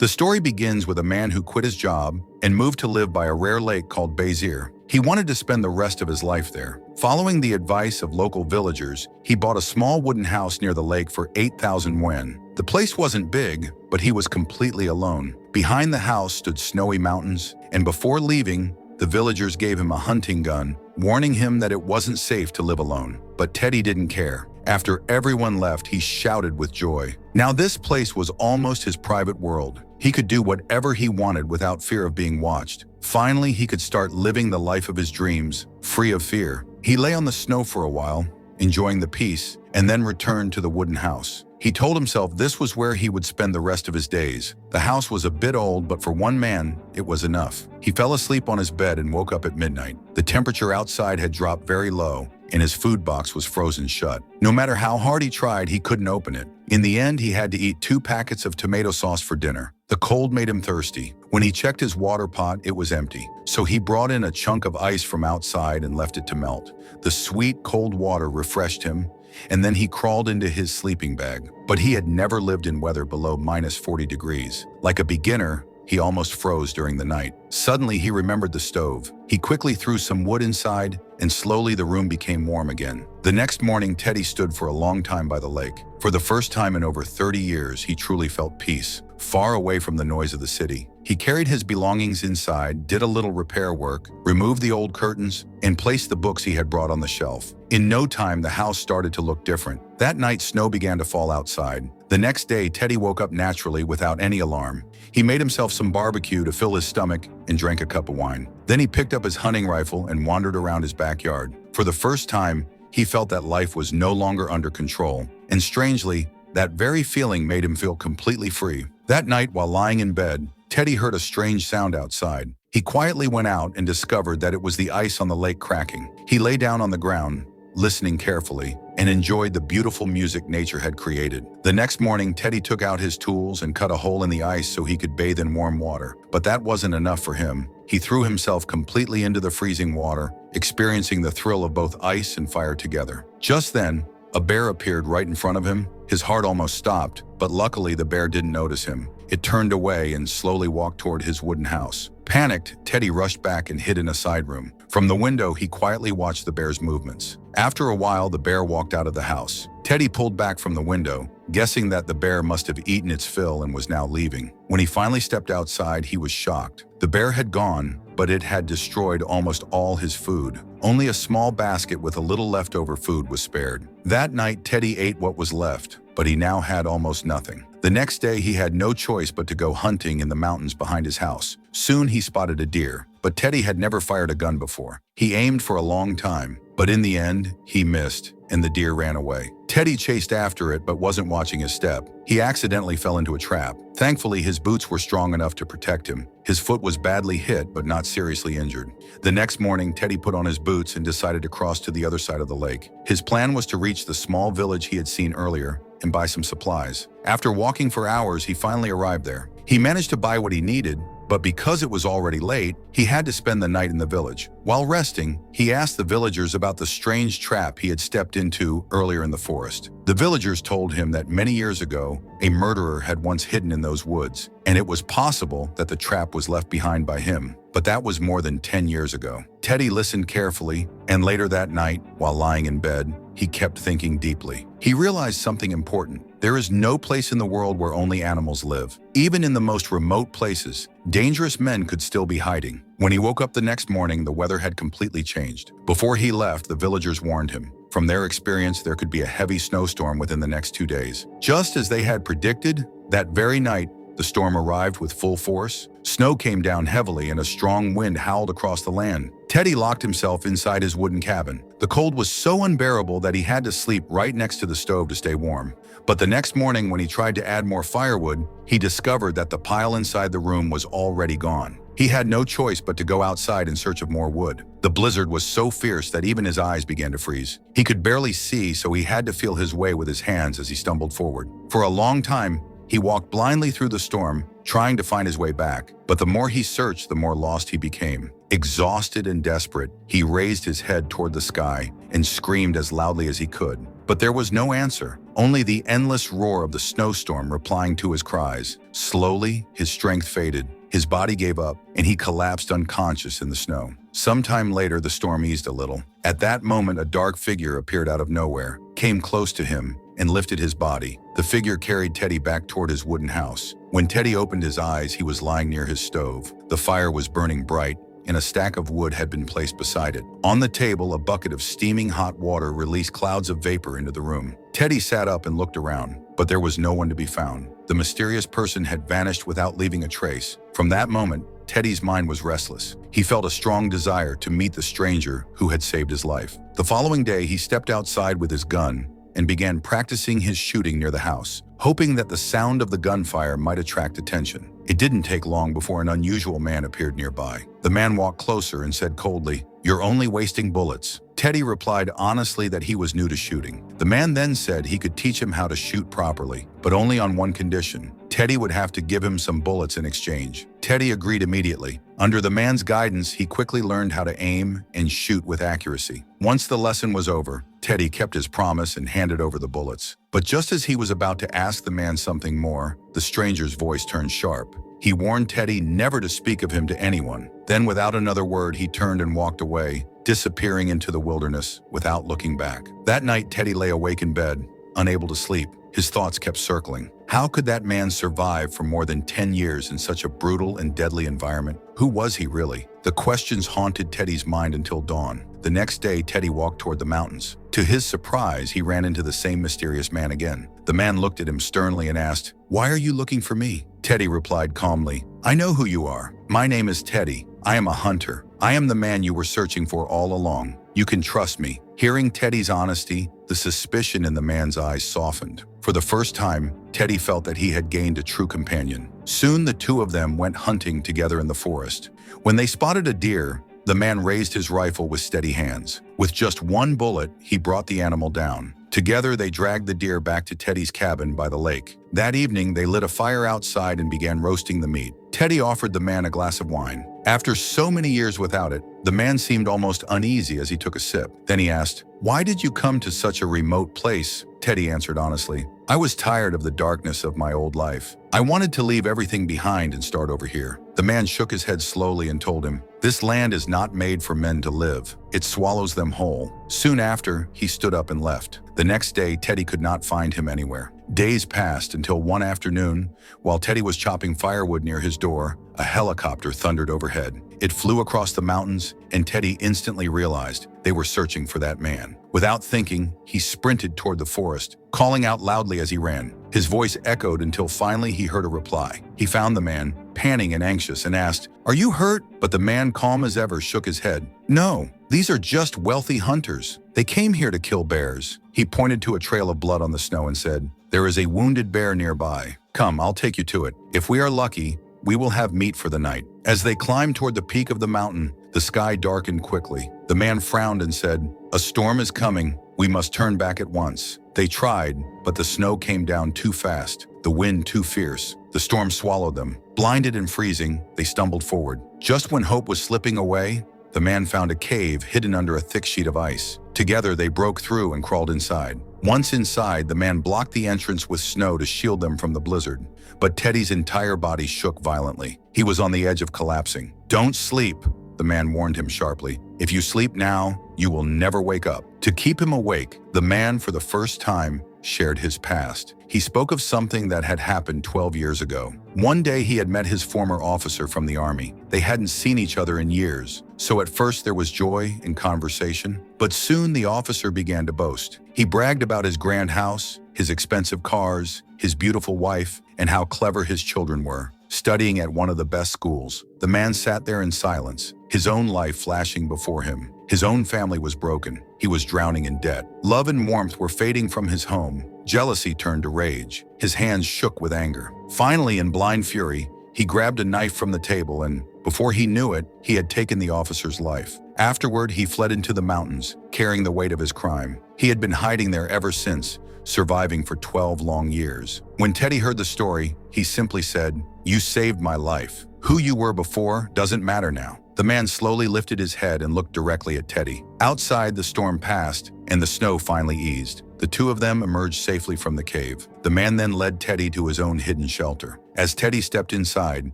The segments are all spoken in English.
The story begins with a man who quit his job and moved to live by a rare lake called Béziers. He wanted to spend the rest of his life there. Following the advice of local villagers, he bought a small wooden house near the lake for 8,000 yuan. The place wasn't big, but he was completely alone. Behind the house stood snowy mountains, and before leaving, the villagers gave him a hunting gun, warning him that it wasn't safe to live alone. But Teddy didn't care. After everyone left, he shouted with joy. Now this place was almost his private world. He could do whatever he wanted without fear of being watched. Finally, he could start living the life of his dreams, free of fear. He lay on the snow for a while, enjoying the peace, and then returned to the wooden house. He told himself this was where he would spend the rest of his days. The house was a bit old, but for one man, it was enough. He fell asleep on his bed and woke up at midnight. The temperature outside had dropped very low, and his food box was frozen shut. No matter how hard he tried, he couldn't open it. In the end, he had to eat 2 packets of tomato sauce for dinner. The cold made him thirsty. When he checked his water pot, it was empty. So he brought in a chunk of ice from outside and left it to melt. The sweet, cold water refreshed him, and then he crawled into his sleeping bag. But he had never lived in weather below -40 degrees. Like a beginner, he almost froze during the night. Suddenly, he remembered the stove. He quickly threw some wood inside, and slowly the room became warm again. The next morning, Teddy stood for a long time by the lake. For the first time in over 30 years, he truly felt peace, far away from the noise of the city. He carried his belongings inside, did a little repair work, removed the old curtains, and placed the books he had brought on the shelf. In no time, the house started to look different. That night, snow began to fall outside. The next day, Teddy woke up naturally without any alarm. He made himself some barbecue to fill his stomach and drank a cup of wine. Then he picked up his hunting rifle and wandered around his backyard. For the first time, he felt that life was no longer under control. And strangely, that very feeling made him feel completely free. That night, while lying in bed, Teddy heard a strange sound outside. He quietly went out and discovered that it was the ice on the lake cracking. He lay down on the ground, listening carefully, and enjoyed the beautiful music nature had created. The next morning, Teddy took out his tools and cut a hole in the ice so he could bathe in warm water. But that wasn't enough for him. He threw himself completely into the freezing water, experiencing the thrill of both ice and fire together. Just then, a bear appeared right in front of him. His heart almost stopped, but luckily the bear didn't notice him. It turned away and slowly walked toward his wooden house. Panicked, Teddy rushed back and hid in a side room. From the window, he quietly watched the bear's movements. After a while, the bear walked out of the house. Teddy pulled back from the window, guessing that the bear must have eaten its fill and was now leaving. When he finally stepped outside, he was shocked. The bear had gone, but it had destroyed almost all his food. Only a small basket with a little leftover food was spared. That night, Teddy ate what was left, but he now had almost nothing. The next day, he had no choice but to go hunting in the mountains behind his house. Soon, he spotted a deer, but Teddy had never fired a gun before. He aimed for a long time, but in the end, he missed, and the deer ran away. Teddy chased after it but wasn't watching his step. He accidentally fell into a trap. Thankfully, his boots were strong enough to protect him. His foot was badly hit but not seriously injured. The next morning, Teddy put on his boots and decided to cross to the other side of the lake. His plan was to reach the small village he had seen earlier and buy some supplies. After walking for hours, he finally arrived there. He managed to buy what he needed, but because it was already late, he had to spend the night in the village. While resting, he asked the villagers about the strange trap he had stepped into earlier in the forest. The villagers told him that many years ago, a murderer had once hidden in those woods, and it was possible that the trap was left behind by him. But that was more than 10 years ago. Teddy listened carefully, and later that night, while lying in bed, he kept thinking deeply. He realized something important. There is no place in the world where only animals live. Even in the most remote places, dangerous men could still be hiding. When he woke up the next morning, the weather had completely changed. Before he left, the villagers warned him. From their experience, there could be a heavy snowstorm within the next 2 days. Just as they had predicted, that very night, the storm arrived with full force. Snow came down heavily and a strong wind howled across the land. Teddy locked himself inside his wooden cabin. The cold was so unbearable that he had to sleep right next to the stove to stay warm. But the next morning, when he tried to add more firewood, he discovered that the pile inside the room was already gone. He had no choice but to go outside in search of more wood. The blizzard was so fierce that even his eyes began to freeze. He could barely see, so he had to feel his way with his hands as he stumbled forward. For a long time, he walked blindly through the storm, trying to find his way back. But the more he searched, the more lost he became. Exhausted and desperate, he raised his head toward the sky and screamed as loudly as he could. But there was no answer, only the endless roar of the snowstorm replying to his cries. Slowly, his strength faded, his body gave up, and he collapsed unconscious in the snow. Sometime later, the storm eased a little. At that moment, a dark figure appeared out of nowhere, came close to him, and lifted his body. The figure carried Teddy back toward his wooden house. When Teddy opened his eyes, he was lying near his stove. The fire was burning bright, and a stack of wood had been placed beside it. On the table, a bucket of steaming hot water released clouds of vapor into the room. Teddy sat up and looked around, but there was no one to be found. The mysterious person had vanished without leaving a trace. From that moment, Teddy's mind was restless. He felt a strong desire to meet the stranger who had saved his life. The following day, he stepped outside with his gun and began practicing his shooting near the house, hoping that the sound of the gunfire might attract attention. It didn't take long before an unusual man appeared nearby. The man walked closer and said coldly, "You're only wasting bullets." Teddy replied honestly that he was new to shooting. The man then said he could teach him how to shoot properly, but only on one condition. Teddy would have to give him some bullets in exchange. Teddy agreed immediately. Under the man's guidance, he quickly learned how to aim and shoot with accuracy. Once the lesson was over, Teddy kept his promise and handed over the bullets. But just as he was about to ask the man something more, the stranger's voice turned sharp. He warned Teddy never to speak of him to anyone. Then, without another word, he turned and walked away, disappearing into the wilderness without looking back. That night, Teddy lay awake in bed, unable to sleep. His thoughts kept circling. How could that man survive for more than 10 years in such a brutal and deadly environment? Who was he really? The questions haunted Teddy's mind until dawn. The next day, Teddy walked toward the mountains. To his surprise, he ran into the same mysterious man again. The man looked at him sternly and asked, "Why are you looking for me?" Teddy replied calmly, "I know who you are. My name is Teddy. I am a hunter. I am the man you were searching for all along. You can trust me." Hearing Teddy's honesty, the suspicion in the man's eyes softened. For the first time, Teddy felt that he had gained a true companion. Soon the two of them went hunting together in the forest. When they spotted a deer, the man raised his rifle with steady hands. With just one bullet, he brought the animal down. Together, they dragged the deer back to Teddy's cabin by the lake. That evening, they lit a fire outside and began roasting the meat. Teddy offered the man a glass of wine. After so many years without it, the man seemed almost uneasy as he took a sip. Then he asked, "Why did you come to such a remote place?" Teddy answered honestly, "I was tired of the darkness of my old life. I wanted to leave everything behind and start over here." The man shook his head slowly and told him, "This land is not made for men to live. It swallows them whole." Soon after, he stood up and left. The next day, Teddy could not find him anywhere. Days passed until one afternoon, while Teddy was chopping firewood near his door, a helicopter thundered overhead. It flew across the mountains, and Teddy instantly realized they were searching for that man. Without thinking, he sprinted toward the forest, calling out loudly as he ran. His voice echoed until finally he heard a reply. He found the man, panting and anxious, and asked, "Are you hurt?" But the man, calm as ever, shook his head. "No, these are just wealthy hunters. They came here to kill bears." He pointed to a trail of blood on the snow and said, "There is a wounded bear nearby. Come, I'll take you to it. If we are lucky, we will have meat for the night." As they climbed toward the peak of the mountain, the sky darkened quickly. The man frowned and said, "A storm is coming. We must turn back at once." They tried, but the snow came down too fast, the wind too fierce. The storm swallowed them. Blinded and freezing, they stumbled forward. Just when hope was slipping away, the man found a cave hidden under a thick sheet of ice. Together, they broke through and crawled inside. Once inside, the man blocked the entrance with snow to shield them from the blizzard. But Teddy's entire body shook violently. He was on the edge of collapsing. "Don't sleep," the man warned him sharply. "If you sleep now, you will never wake up." To keep him awake, the man, for the first time, shared his past. He spoke of something that had happened 12 years ago. One day he had met his former officer from the army. They hadn't seen each other in years, so at first there was joy in conversation. But soon the officer began to boast. He bragged about his grand house, his expensive cars, his beautiful wife, and how clever his children were, studying at one of the best schools. The man sat there in silence, his own life flashing before him. His own family was broken. He was drowning in debt. Love and warmth were fading from his home. Jealousy turned to rage. His hands shook with anger. Finally, in blind fury, he grabbed a knife from the table and, before he knew it, he had taken the officer's life. Afterward, he fled into the mountains, carrying the weight of his crime. He had been hiding there ever since, surviving for 12 long years. When Teddy heard the story, he simply said, "You saved my life. Who you were before doesn't matter now." The man slowly lifted his head and looked directly at Teddy. Outside, the storm passed, and the snow finally eased. The two of them emerged safely from the cave. The man then led Teddy to his own hidden shelter. As Teddy stepped inside,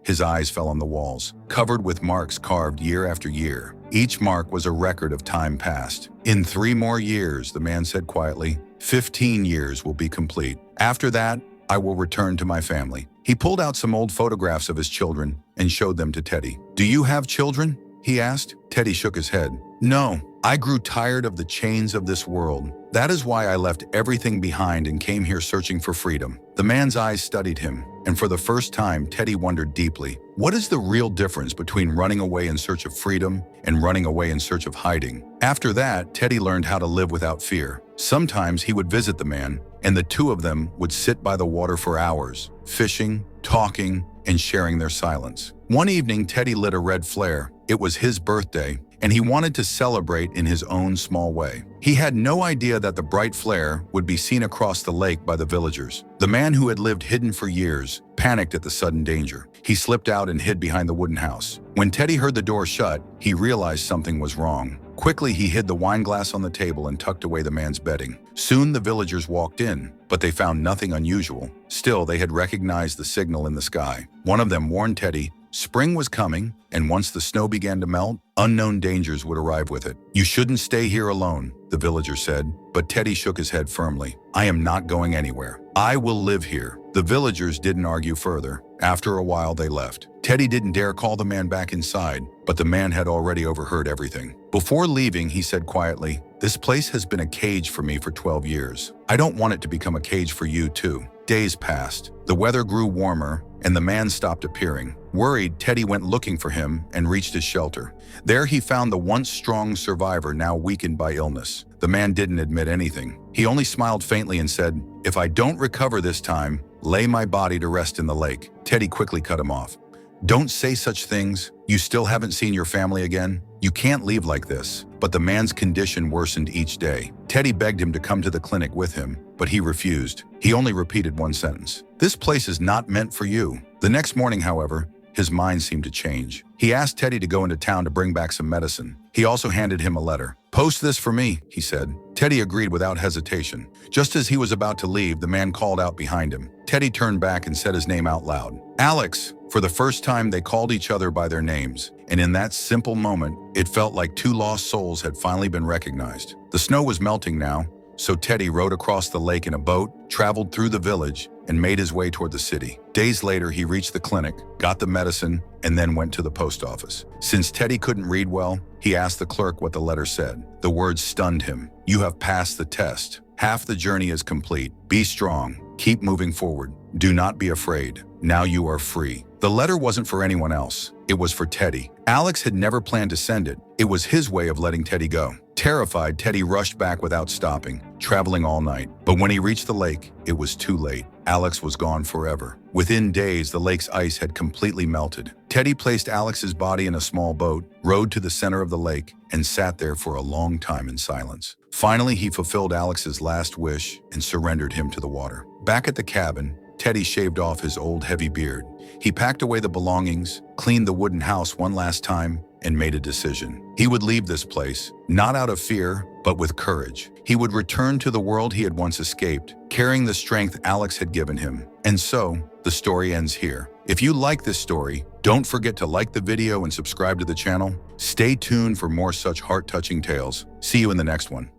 his eyes fell on the walls, covered with marks carved year after year. Each mark was a record of time past. "In 3 more years," the man said quietly, "15 years will be complete. After that, I will return to my family." He pulled out some old photographs of his children and showed them to Teddy. "Do you have children?" he asked. Teddy shook his head. "No, I grew tired of the chains of this world. That is why I left everything behind and came here searching for freedom." The man's eyes studied him, and for the first time, Teddy wondered deeply, what is the real difference between running away in search of freedom and running away in search of hiding? After that, Teddy learned how to live without fear. Sometimes he would visit the man, and the two of them would sit by the water for hours, fishing, talking, and sharing their silence. One evening, Teddy lit a red flare. It was his birthday, and he wanted to celebrate in his own small way. He had no idea that the bright flare would be seen across the lake by the villagers. The man who had lived hidden for years panicked at the sudden danger. He slipped out and hid behind the wooden house. When Teddy heard the door shut, he realized something was wrong. Quickly, he hid the wine glass on the table and tucked away the man's bedding. Soon, the villagers walked in, but they found nothing unusual. Still, they had recognized the signal in the sky. One of them warned Teddy, spring was coming, and once the snow began to melt, unknown dangers would arrive with it. "You shouldn't stay here alone," the villager said, but Teddy shook his head firmly. "I am not going anywhere. I will live here." The villagers didn't argue further. After a while, they left. Teddy didn't dare call the man back inside, but the man had already overheard everything. Before leaving, he said quietly, "This place has been a cage for me for 12 years. I don't want it to become a cage for you, too." Days passed. The weather grew warmer, and the man stopped appearing. Worried, Teddy went looking for him and reached his shelter. There he found the once strong survivor now weakened by illness. The man didn't admit anything. He only smiled faintly and said, "If I don't recover this time, lay my body to rest in the lake." Teddy quickly cut him off. "Don't say such things. You still haven't seen your family again? You can't leave like this." But the man's condition worsened each day. Teddy begged him to come to the clinic with him, but he refused. He only repeated one sentence, "This place is not meant for you." The next morning, however, his mind seemed to change. He asked Teddy to go into town to bring back some medicine. He also handed him a letter. "Post this for me," he said. Teddy agreed without hesitation. Just as he was about to leave, the man called out behind him. Teddy turned back and said his name out loud. "Alex." For the first time, they called each other by their names, and in that simple moment, it felt like two lost souls had finally been recognized. The snow was melting now, so Teddy rowed across the lake in a boat, traveled through the village, and made his way toward the city. Days later, he reached the clinic, got the medicine, and then went to the post office. Since Teddy couldn't read well, he asked the clerk what the letter said. The words stunned him. "You have passed the test. Half the journey is complete. Be strong. Keep moving forward. Do not be afraid. Now you are free." The letter wasn't for anyone else. It was for Teddy. Alex had never planned to send it. It was his way of letting Teddy go. Terrified, Teddy rushed back without stopping, traveling all night. But when he reached the lake, it was too late. Alex was gone forever. Within days, the lake's ice had completely melted. Teddy placed Alex's body in a small boat, rowed to the center of the lake, and sat there for a long time in silence. Finally, he fulfilled Alex's last wish and surrendered him to the water. Back at the cabin, Teddy shaved off his old heavy beard. He packed away the belongings, cleaned the wooden house one last time, and made a decision. He would leave this place, not out of fear, but with courage. He would return to the world he had once escaped, carrying the strength Alex had given him. And so, the story ends here. If you like this story, don't forget to like the video and subscribe to the channel. Stay tuned for more such heart-touching tales. See you in the next one.